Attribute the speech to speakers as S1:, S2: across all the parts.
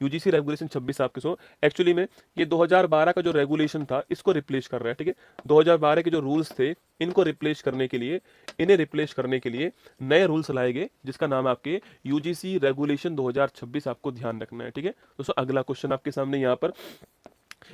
S1: UGC regulation 26 आपके actually में ये 2012 का जो रेगुलेशन था इसको रिप्लेस कर रहा है, ठीक है। 2012 के जो रूल्स थे इनको रिप्लेस करने के लिए, इन्हें रिप्लेस करने के लिए नए रूल्स लाए गए, जिसका नाम है आपके यूजीसी रेगुलेशन 2026। आपको ध्यान रखना है, ठीक है दोस्तों। अगला क्वेश्चन आपके सामने यहाँ पर,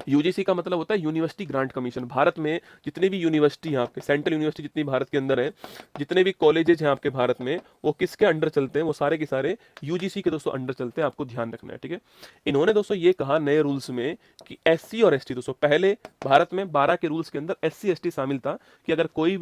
S1: यूजीसी का मतलब होता है यूनिवर्सिटी ग्रांट कमीशन। भारत में जितने भी यूनिवर्सिटी हैं आपके, सेंट्रल यूनिवर्सिटी जितनी भारत के अंदर है, जितने भी कॉलेजेस हैं आपके भारत में, वो किसके अंडर चलते हैं? वो सारे के सारे यूजीसी के दोस्तों अंडर चलते हैं। आपको ध्यान रखना है, ठीक है। इन्होंने दोस्तों ये कहा नए रूल्स में कि एससी और एसटी, दोस्तों पहले भारत में 12 के रूल्स के अंदर एससी एसटी शामिल था कि अगर कोई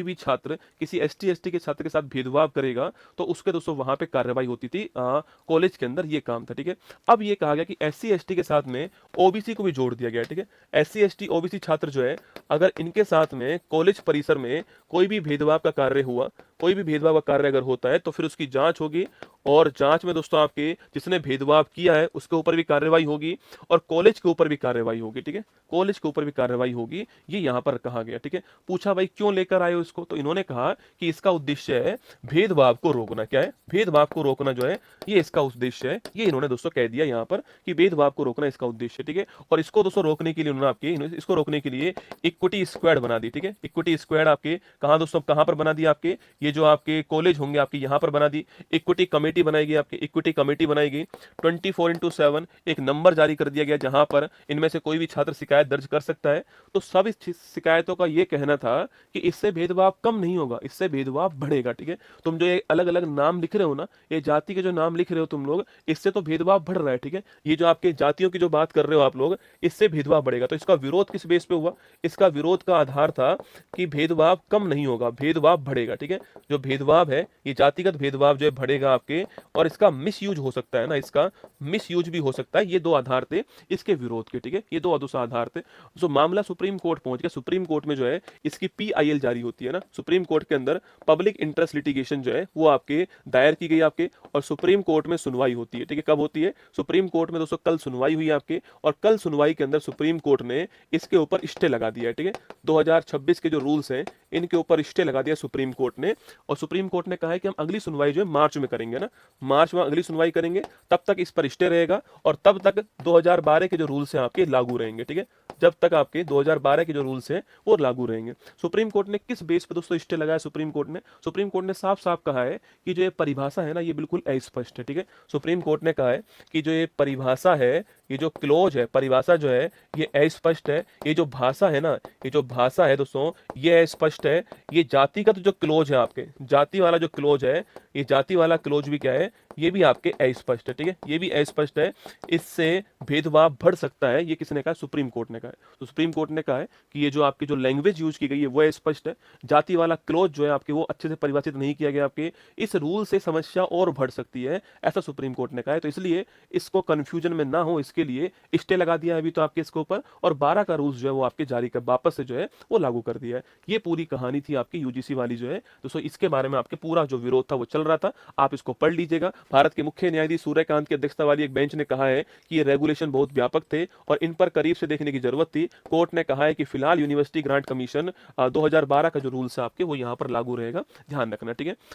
S1: भी छात्र किसी एसटी एसटी के छात्र के साथ भेदभाव करेगा तो उसके दोस्तों वहां पे कार्रवाई होती थी, कॉलेज के अंदर ये काम था, ठीक है। अब ये कहा गया कि एससी एसटी के साथ में ओबीसी को भी जोड़ दिया गया, ठीक है। एससी एसटी ओबीसी छात्र जो है, अगर इनके साथ में कॉलेज परिसर में कोई भी भेदभाव का कार्य हुआ, कोई भी भेदभाव का कार्य अगर होता है तो फिर उसकी जांच होगी, और जांच में दोस्तों आपके जिसने भेदभाव किया है उसके ऊपर भी कार्रवाई होगी, और कॉलेज के ऊपर भी कार्रवाई होगी, ठीक है। कॉलेज के ऊपर भी कार्रवाई होगी, ये यहां पर कहा गया, ठीक है। पूछा भाई क्यों लेकर आए हो इसको, तो इन्होंने कहा कि इसका उद्देश्य है भेदभाव को रोकना। क्या है? भेदभाव को रोकना जो है ये इसका उद्देश्य है। ये इन्होंने दोस्तों कह दिया यहां पर कि भेदभाव को रोकना इसका उद्देश्य है, ठीक है। और इसको दोस्तों रोकने के लिए उन्होंने इसको रोकने के लिए इक्विटी स्क्वाड बना दी, ठीक है। इक्विटी स्क्वाड आपके कहां दोस्तों, कहां पर बना दी? आपके ये जो आपके कॉलेज होंगे आपके यहां पर बना दी। इक्विटी कमेटी बनाएगी, आपकी इक्विटी कमेटी बनाएगी। 24/7 एक नंबर जारी कर दिया गया जहां पर इनमें से कोई भी छात्र शिकायत दर्ज कर सकता है। तो सब इस शिकायतों का ये कहना था कि इससे भेदभाव कम नहीं होगा, इससे भेदभाव बढ़ेगा, ठीक है। तुम जो ये अलग अलग नाम लिख रहे हो ना, ये जाति के जो नाम लिख रहे हो तुम लोग, इससे तो भेदभाव बढ़ रहा है, ठीक है। ये जो आपके जातियों की जो बात कर रहे हो आप लोग, इससे भेदभाव बढ़ेगा। तो इसका विरोध किस बेस पे हुआ? इसका विरोध का आधार था कि भेदभाव कम नहीं होगा, भेदभाव बढ़ेगा, ठीक है। जो भेदभाव है, ये जातिगत भेदभाव जो है बढ़ेगा आपके, और इसका मिस यूज हो सकता है ना, इसका मिस यूज भी हो सकता है। ये दो आधार थे इसके विरोध के, ठीक है। ये दो अदुसा आधार थे। जो मामला सुप्रीम कोर्ट पहुंच गया, सुप्रीम कोर्ट में जो है इसकी पीआईएल जारी होती है ना, सुप्रीम कोर्ट के अंदर पब्लिक इंटरेस्ट लिटिगेशन जो है वो आपके दायर की गई आपके, और सुप्रीम कोर्ट में सुनवाई होती है, ठीक है। कब होती है? सुप्रीम कोर्ट में दोस्तों कल सुनवाई हुई आपके, और कल सुनवाई के अंदर सुप्रीम कोर्ट ने इसके ऊपर स्टे लगा दिया है, ठीक है। 2026 के जो रूल्स हैं इनके ऊपर स्टे लगा दिया सुप्रीम कोर्ट ने, और सुप्रीम कोर्ट ने कहा है कि हम अगली सुनवाई जो है मार्च में करेंगे ना, मार्च में अगली सुनवाई करेंगे, तब तक इस पर स्टे रहेगा, और तब तक 2012 के जो रूल्स हैं आपके लागू रहेंगे, ठीक है। जब तक आपके 2012 के जो रूल्स हैं वो लागू रहेंगे। सुप्रीम कोर्ट ने किस बेस पर दोस्तों स्टे लगाया? सुप्रीम कोर्ट ने साफ साफ कहा है कि जो ये परिभाषा है ना ये बिल्कुल अस्पष्ट है, ठीक है। सुप्रीम कोर्ट ने कहा है कि जो ये परिभाषा है, ये जो क्लोज है, परिभाषा जो है ये अस्पष्ट है। ये जो भाषा है ना, ये जो भाषा है दोस्तों ये अस्पष्ट है। ये जातिगत जो क्लोज है आपके, जाति वाला जो क्लोज है, ये जाति वाला क्लोज भी क्या है? ये भी आपके अस्पष्ट है, ठीक है। ये भी अस्पष्ट है, इससे भेदभाव बढ़ सकता है। ये किसने कहा? सुप्रीम कोर्ट ने कहा है। तो सुप्रीम कोर्ट ने कहा है कि ये जो आपकी जो लैंग्वेज यूज की गई है वो स्पष्ट है, जाति वाला क्लोज जो है आपके वो अच्छे से परिभाषित नहीं किया गया आपके, इस रूल से समस्या और बढ़ सकती है, ऐसा सुप्रीम कोर्ट ने कहा है। तो इसलिए इसको कंफ्यूजन में ना हो इसके लिए स्टे लगा दिया है अभी तो आपके इसके ऊपर, और 12 का रूल्स जो है वो आपके जारी कर वापस से जो है वो लागू कर दिया है। ये पूरी कहानी थी आपकी यूजीसी वाली जो है दोस्तों, इसके बारे में आपके पूरा जो विरोध था वो चल रहा था। आप इसको पढ़ लीजिएगा। भारत के मुख्य न्यायाधीश सूर्यकांत की अध्यक्षता वाली एक बेंच ने कहा है कि ये रेगुलेशन बहुत व्यापक थे और इन पर करीब से देखने की जरूरत थी। कोर्ट ने कहा है कि फिलहाल यूनिवर्सिटी ग्रांट कमीशन 2012 का जो रूल्स है आपके वो यहाँ पर लागू रहेगा, ध्यान रखना, ठीक है।